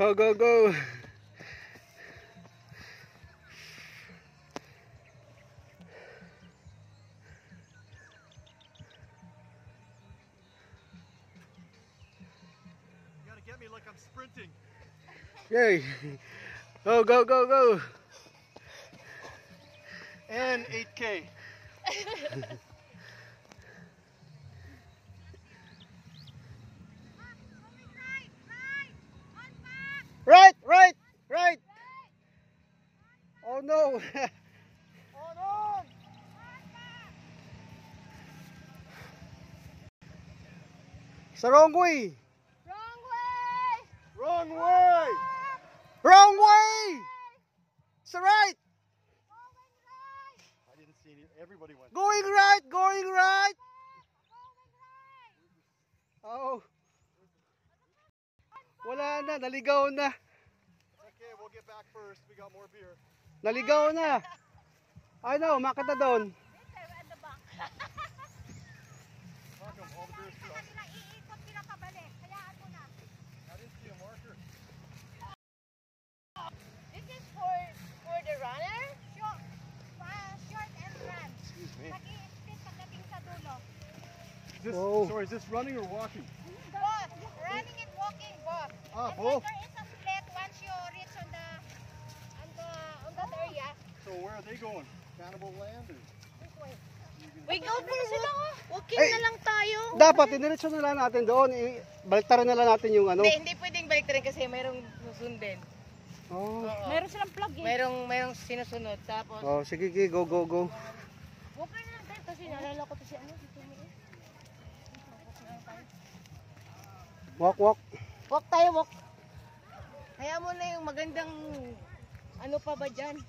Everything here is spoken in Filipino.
Go, go, go. Get me like I'm sprinting. Yay. Go, go, go, go. And 8K. Right, right, right. Oh no. On, on. It's the wrong way. Wrong way. Wrong way. It's the right. I didn't see any. Everybody went. Going right, going right. Oh. Wala na, naligaw na. Okay, we'll get back first. We got more beer. Naligaw na. I know, makita doon. Mark 'em, all the beers for us. I didn't see a marker. This is for the runner. Short and run. Excuse me. Mag-i-split pagdating sa dulo. Is this, Whoa. sorry, is this running or walking? Both. Running and walking, both. Ah, And both. then there is a split once you reach on that area. So where are they going? Cannibal Land? Or? This way. Wake out muna sila ko. Walking Ay, na lang tayo. Dapat, iniretso na lang natin doon. Baliktaran na lang natin yung ano. Hindi pwedeng baliktarin kasi mayroong susundin. Oh, Meron silang plug eh. Mayroong sinusunod. Tapos, oh sige, sige, go, go, go. walk na lang tayo kasi naalala ko to si ano. Dito mo eh. Walk, walk. Walk tayo, walk. Kaya mo na yung magandang ano pa ba dyan?